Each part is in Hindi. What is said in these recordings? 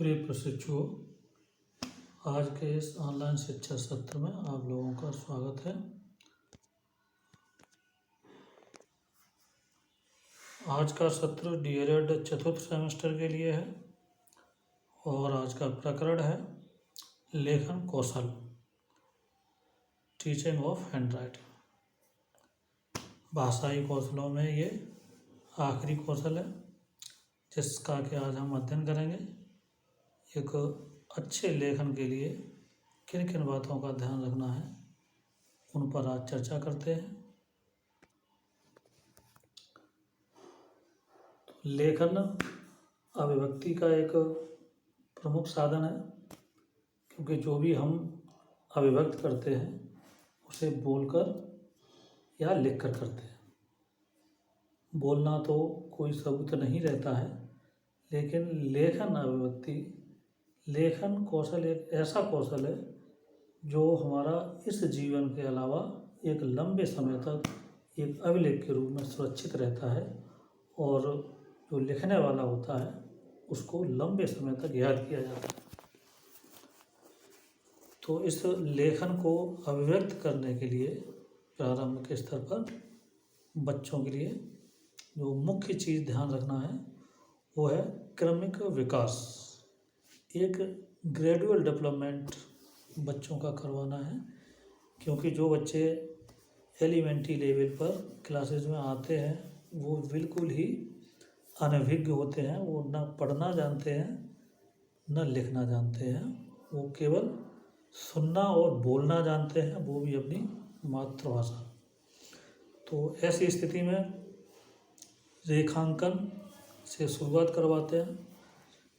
प्रिय प्रशिक्षुओं, आज के इस ऑनलाइन शिक्षा सत्र में आप लोगों का स्वागत है। आज का सत्र डीएलएड चतुर्थ सेमेस्टर के लिए है और आज का प्रकरण है लेखन कौशल, टीचिंग ऑफ हैंडराइटिंग। भाषाई कौशलों में ये आखिरी कौशल है जिसका कि आज हम अध्ययन करेंगे। एक अच्छे लेखन के लिए किन किन बातों का ध्यान रखना है उन पर आज चर्चा करते हैं। लेखन अभिव्यक्ति का एक प्रमुख साधन है, क्योंकि जो भी हम अभिव्यक्त करते हैं उसे बोलकर या लिखकर करते हैं। बोलना तो कोई सबूत नहीं रहता है, लेकिन लेखन अभिव्यक्ति, लेखन कौशल एक ऐसा कौशल है जो हमारा इस जीवन के अलावा एक लंबे समय तक एक अभिलेख के रूप में सुरक्षित रहता है और जो लिखने वाला होता है उसको लंबे समय तक याद किया जाता है। तो इस लेखन को अभिव्यक्त करने के लिए प्रारंभ के स्तर पर बच्चों के लिए जो मुख्य चीज़ ध्यान रखना है वो है क्रमिक विकास। एक ग्रेजुअल डेवलपमेंट बच्चों का करवाना है, क्योंकि जो बच्चे एलिमेंट्री लेवल पर क्लासेस में आते हैं वो बिल्कुल ही अनभिज्ञ होते हैं। वो न पढ़ना जानते हैं न लिखना जानते हैं, वो केवल सुनना और बोलना जानते हैं, वो भी अपनी मातृभाषा। तो ऐसी स्थिति में रेखांकन से शुरुआत करवाते हैं।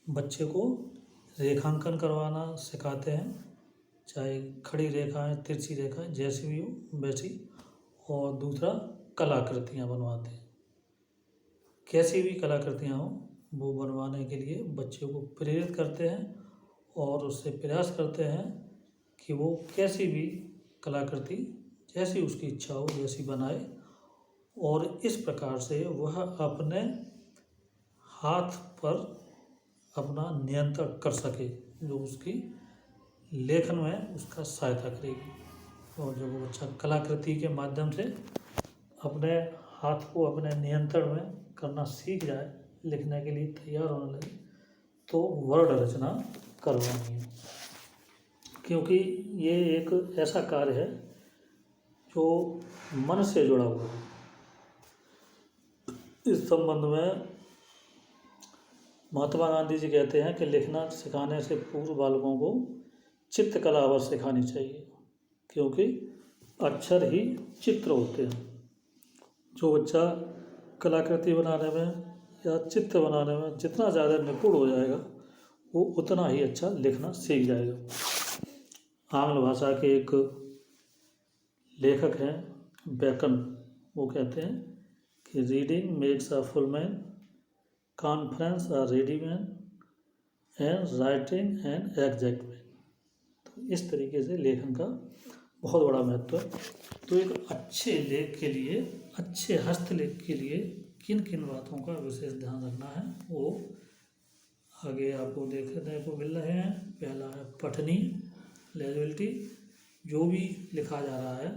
बच्चे को रेखांकन करवाना सिखाते हैं, चाहे खड़ी रेखाएं, तिरछी रेखाएं, जैसी भी हो वैसी। और दूसरा कलाकृतियाँ बनवाते हैं। कैसी भी कलाकृतियाँ हो वो बनवाने के लिए बच्चे को प्रेरित करते हैं और उससे प्रयास करते हैं कि वो कैसी भी कलाकृति जैसी उसकी इच्छा हो वैसी बनाए, और इस प्रकार से वह अपने हाथ पर अपना नियंत्रण कर सके, जो उसकी लेखन में उसका सहायता करेगी। और जब वो बच्चा कलाकृति के माध्यम से अपने हाथ को अपने नियंत्रण में करना सीख जाए, लिखने के लिए तैयार होने लगे, तो वर्ड रचना करवानी है। क्योंकि ये एक ऐसा कार्य है जो मन से जुड़ा हुआ है। इस संबंध में महात्मा गांधी जी कहते हैं कि लिखना सिखाने से पूर्व बालकों को चित्रकला अवश्य सिखानी चाहिए, क्योंकि अक्षर ही चित्र होते हैं। जो बच्चा कलाकृति बनाने में या चित्र बनाने में जितना ज़्यादा निपुण हो जाएगा वो उतना ही अच्छा लिखना सीख जाएगा। आंग्ल भाषा के एक लेखक हैं बेकन, वो कहते हैं कि reading makes a full man, conference a ready man and writing and exact man. तो इस तरीके से लेखन का बहुत बड़ा महत्व है। तो एक अच्छे लेख के लिए, अच्छे हस्तलेख के लिए किन किन बातों का विशेष ध्यान रखना है वो आगे आपको देखने को मिल रहे हैं। पहला है पठनीय लेजिबिलिटी। जो भी लिखा जा रहा है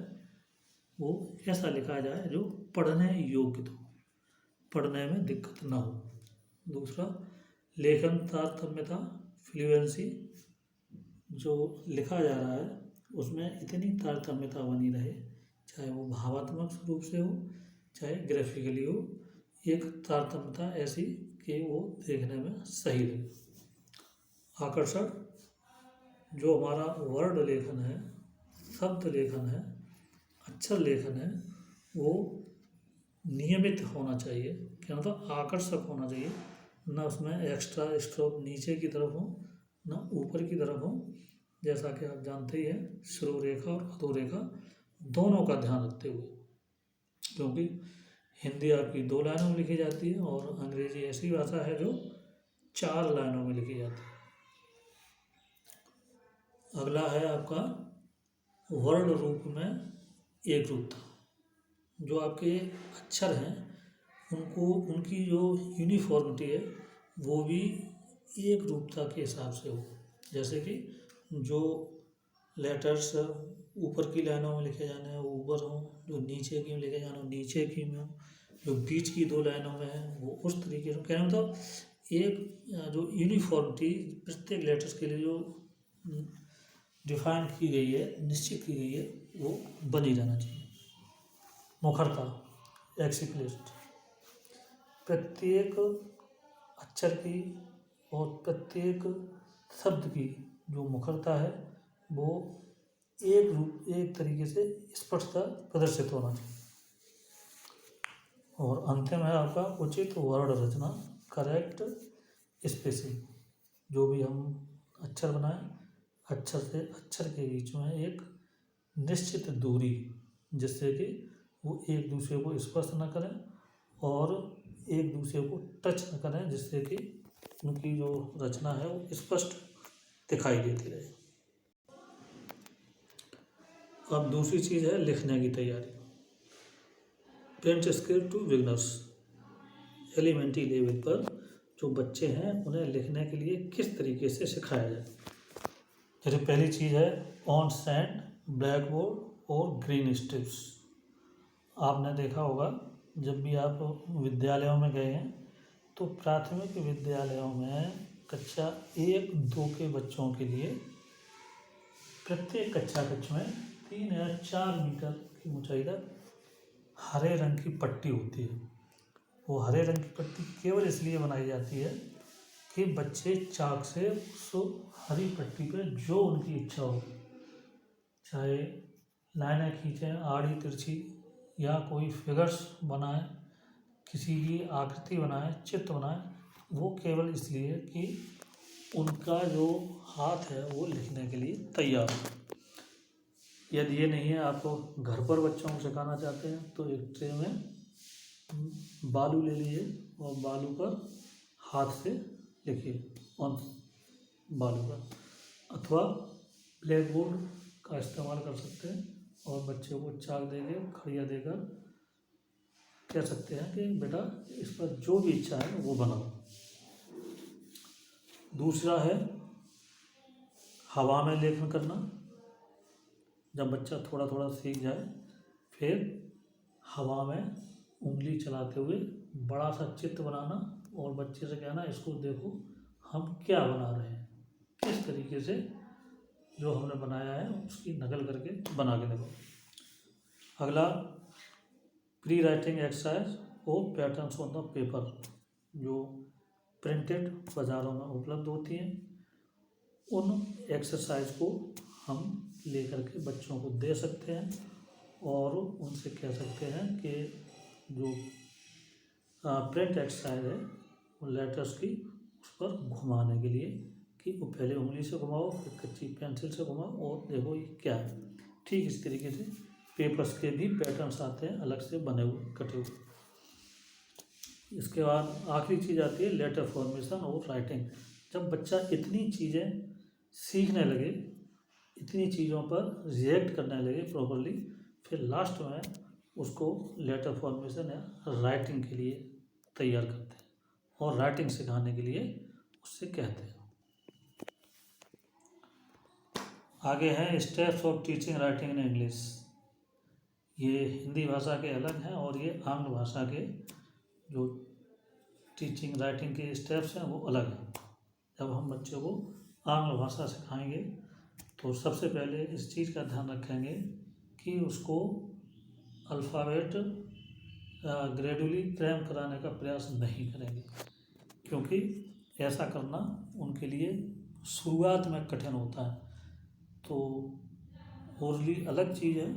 वो ऐसा लिखा जाए जो पढ़ने योग्य हो, पढ़ने में दिक्कत ना हो। दूसरा लेखन तारतम्यता, फ्लुएंसी। जो लिखा जा रहा है उसमें इतनी तारतम्यता बनी रहे, चाहे वो भावात्मक रूप से हो चाहे ग्राफिकली हो, एक तारतम्यता ऐसी कि वो देखने में सही लगे। आकर्षण, जो हमारा वर्ड लेखन है, शब्द लेखन है, अक्षर लेखन है, वो नियमित होना चाहिए। क्या मतलब आकर्षक होना चाहिए, ना उसमें एक्स्ट्रा स्ट्रोक नीचे की तरफ हो ना ऊपर की तरफ हो। जैसा कि आप जानते ही हैं, शुरू रेखा और अधोरेखा दोनों का ध्यान रखते हुए, क्योंकि हिंदी आपकी 2 लाइनों में लिखी जाती है और अंग्रेजी ऐसी भाषा है जो 4 लाइनों में लिखी जाती है। अगला है आपका वर्ण रूप में एक रूपता। जो आपके अक्षर हैं उनको, उनकी जो यूनिफॉर्मिटी है वो भी एक रूपता के हिसाब से हो। जैसे कि जो लेटर्स ऊपर की लाइनों में लिखे जाने हैं वो ऊपर हों, जो नीचे की में लिखे जाने हो नीचे की में हो, जो बीच की दो लाइनों में है वो उस तरीके से। कहने मतलब एक जो यूनिफॉर्मिटी प्रत्येक लेटर्स के लिए जो डिफाइन की गई है, निश्चित की गई है, वो बनी रहना चाहिए। मुखरता, एक्सिप्लिसिट, प्रत्येक अक्षर की और प्रत्येक शब्द की जो मुखरता है वो एक तरीके से स्पष्टता प्रदर्शित होना चाहिए। और अंतिम है आपका उचित वर्ण रचना, करेक्ट स्पेसिंग। जो भी हम अक्षर बनाएं, अक्षर से अक्षर के बीच में एक निश्चित दूरी, जिससे कि वो एक दूसरे को स्पर्श न करें और एक दूसरे को टच न करें, जिससे कि उनकी जो रचना है वो स्पष्ट दिखाई देती रहे। अब दूसरी चीज़ है लिखने की तैयारी। Print skill to beginners, elementary level पर जो बच्चे हैं उन्हें लिखने के लिए किस तरीके से सिखाया जाए। जैसे पहली चीज़ है ऑन सैंड, ब्लैक बोर्ड और ग्रीन स्ट्रिप्स। आपने देखा होगा जब भी आप विद्यालयों में गए हैं तो प्राथमिक विद्यालयों में कक्षा 1-2 के बच्चों के लिए प्रत्येक कक्षा कक्ष में 3 या 4 मीटर की ऊंचाई तक हरे रंग की पट्टी होती है। वो हरे रंग की पट्टी केवल इसलिए बनाई जाती है कि बच्चे चाक से उस हरी पट्टी पे जो उनकी इच्छा हो, चाहे लाइनें खींचें आड़ी तिरछी या कोई फिगर्स बनाए, किसी की आकृति बनाए, चित्र बनाए, वो केवल इसलिए कि उनका जो हाथ है वो लिखने के लिए तैयार हो। यदि ये नहीं है, आपको घर पर बच्चों को सिखाना चाहते हैं तो एक ट्रे में बालू ले लीजिए और बालू पर हाथ से लिखिए ऑन बालू पर, अथवा ब्लैक बोर्ड का इस्तेमाल कर सकते हैं और बच्चे को चाक देकर खड़िया देकर कह सकते हैं कि बेटा इस पर जो भी इच्छा है वो बनाओ। दूसरा है हवा में लेखन करना। जब बच्चा थोड़ा थोड़ा सीख जाए फिर हवा में उंगली चलाते हुए बड़ा सा चित्र बनाना और बच्चे से कहना इसको देखो हम क्या बना रहे हैं, किस तरीके से जो हमने बनाया है उसकी नकल करके बना के देखो। अगला प्री राइटिंग एक्सरसाइज और पैटर्न्स ऑन द पेपर, जो प्रिंटेड बाज़ारों में उपलब्ध होती हैं, उन एक्सरसाइज को हम लेकर के बच्चों को दे सकते हैं और उनसे कह सकते हैं कि जो प्रिंट एक्सरसाइज है वो लेटर्स की उस पर घुमाने के लिए कि वो पहले उंगली से घुमाओ, फिर कच्ची पेंसिल से घुमाओ और देखो ये क्या है। ठीक इस तरीके से पेपर्स के भी पैटर्न्स आते हैं अलग से बने हुए, कटे हुए। इसके बाद आखिरी चीज़ आती है लेटर फॉर्मेशन और राइटिंग। जब बच्चा इतनी चीज़ें सीखने लगे, इतनी चीज़ों पर रिएक्ट करने लगे प्रॉपरली, फिर लास्ट में उसको लेटर फॉर्मेशन या राइटिंग के लिए तैयार करते हैं और राइटिंग सिखाने के लिए उससे कहते हैं। आगे हैं steps of teaching writing in English. ये हिंदी भाषा के अलग हैं और ये आंग्ल भाषा के जो टीचिंग राइटिंग के स्टेप्स हैं वो अलग हैं। जब हम बच्चों को आंग्ल भाषा सिखाएंगे तो सबसे पहले इस चीज़ का ध्यान रखेंगे कि उसको अल्फ़ाबेट ग्रेजुअली क्रैम कराने का प्रयास नहीं करेंगे, क्योंकि ऐसा करना उनके लिए शुरुआत में कठिन होता है। तो ओरली अलग चीज़ है,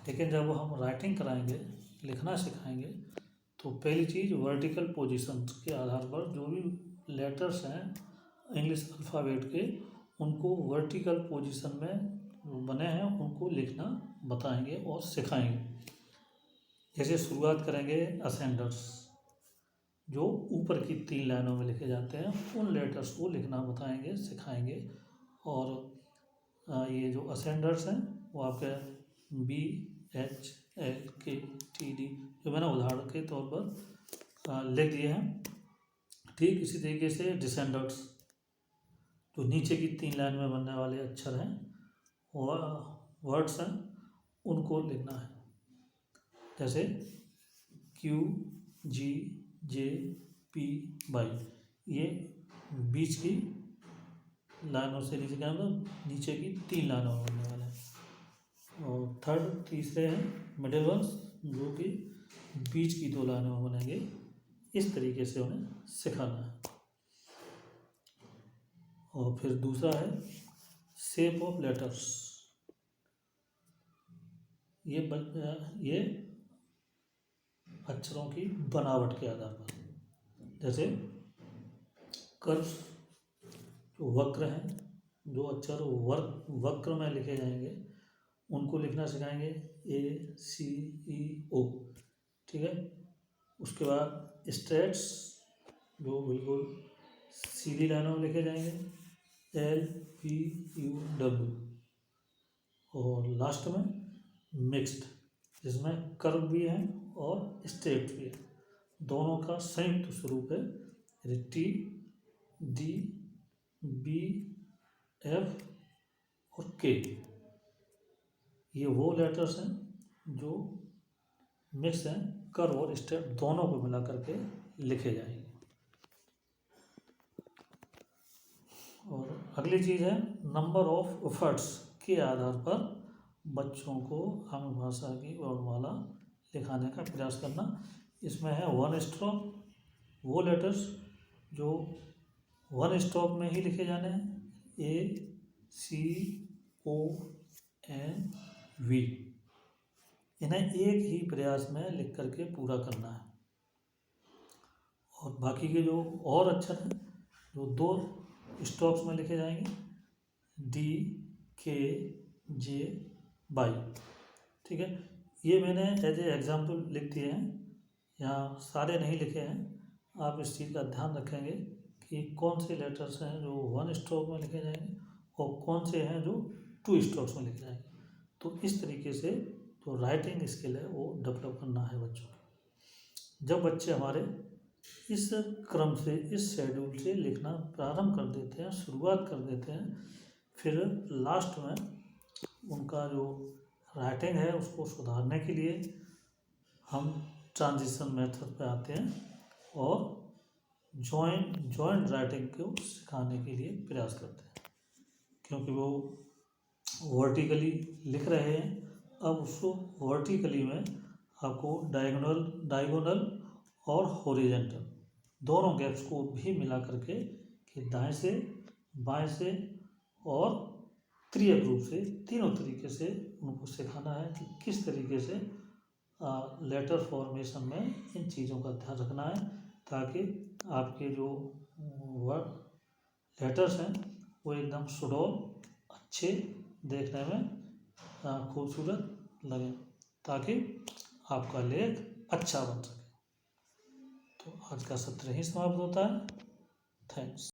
लेकिन जब हम राइटिंग कराएंगे, लिखना सिखाएंगे, तो पहली चीज़ वर्टिकल पोजीशन के आधार पर जो भी लेटर्स हैं इंग्लिश अल्फ़ाबेट के, उनको वर्टिकल पोजीशन में बने हैं उनको लिखना बताएंगे और सिखाएंगे। जैसे शुरुआत करेंगे असेंडर्स, जो ऊपर की 3 लाइनों में लिखे जाते हैं, उन लेटर्स को लिखना बताएंगे, सिखाएंगे। और ये जो असेंडर्स हैं वो आपके BHLKTD जो मैंने उदाहरण के तौर पर लिख दिए हैं। ठीक इसी तरीके से डिसेंडेंट्स, जो नीचे की 3 लाइन में बनने वाले अक्षर हैं, वर्ड्स हैं, उनको लिखना है। जैसे Q G J P Y, ये बीच की लाइनों से नीचे क्या मतलब नीचे की 3 लाइनों में बनने वाले हैं। और तीसरे हैं मिडिल वंस, जो कि बीच की 2 लाइनों में बनेंगे। इस तरीके से उन्हें सिखाना है। और फिर दूसरा है शेप ऑफ लेटर्स। ये अक्षरों की बनावट के आधार पर, जैसे कर्व्स, जो वक्र हैं, जो अक्षर वक्र में लिखे जाएंगे उनको लिखना सिखाएंगे, ACEO, ठीक है। उसके बाद स्ट्रेट्स, जो बिल्कुल सीधी लाइनों में लिखे जाएंगे, LPUW। और लास्ट में मिक्स्ड, जिसमें कर्व भी है और स्ट्रेट भी है, दोनों का संयुक्त स्वरूप है TDBF और K। ये वो लेटर्स हैं जो मिक्स हैं, कर्व और स्ट्रेट दोनों को मिला करके लिखे जाएंगे। और अगली चीज़ है नंबर ऑफ एफर्ट्स के आधार पर बच्चों को आंग्ल भाषा की वर्णमाला लिखाने का प्रयास करना। इसमें है 1 स्ट्रोक, वो लेटर्स जो 1 स्ट्रोक में ही लिखे जाने हैं, ACONV। इन्हें एक ही प्रयास में लिख करके पूरा करना है। और बाकी के जो और अक्षर हैं जो 2 स्ट्रोक्स में लिखे जाएंगे, DKJY, ठीक है। ये मैंने एज ए एग्जाम्पल लिख दिए हैं, यहाँ सारे नहीं लिखे हैं। आप इस चीज़ का ध्यान रखेंगे कि कौन से लेटर्स हैं जो 1 स्ट्रोक में लिखे जाएंगे और कौन से हैं जो 2 स्ट्रोक्स में लिखे जाएंगे। तो इस तरीके से जो राइटिंग स्किल है वो डेवलप करना है बच्चों को। जब बच्चे हमारे इस क्रम से, इस शेड्यूल से लिखना प्रारंभ कर देते हैं, शुरुआत कर देते हैं, फिर लास्ट में उनका जो राइटिंग है उसको सुधारने के लिए हम ट्रांजिशन मेथड पे आते हैं और जॉइंट राइटिंग को सिखाने के लिए प्रयास करते हैं। क्योंकि वो वर्टिकली लिख रहे हैं, अब उसको वर्टिकली में आपको डायगोनल और हॉरिजॉन्टल दोनों गैप्स को भी मिला करके कि दाएं से, बाएं से और त्रियक रूप से, तीनों तरीके से उनको सिखाना है कि किस तरीके से लेटर फॉर्मेशन में इन चीज़ों का ध्यान रखना है, ताकि आपके जो वर्ड लेटर्स हैं वो एकदम सुडौल, अच्छे, देखने में खूबसूरत लगे, ताकि आपका लेख अच्छा बन सके। तो आज का सत्र यहीं समाप्त होता है। थैंक्स।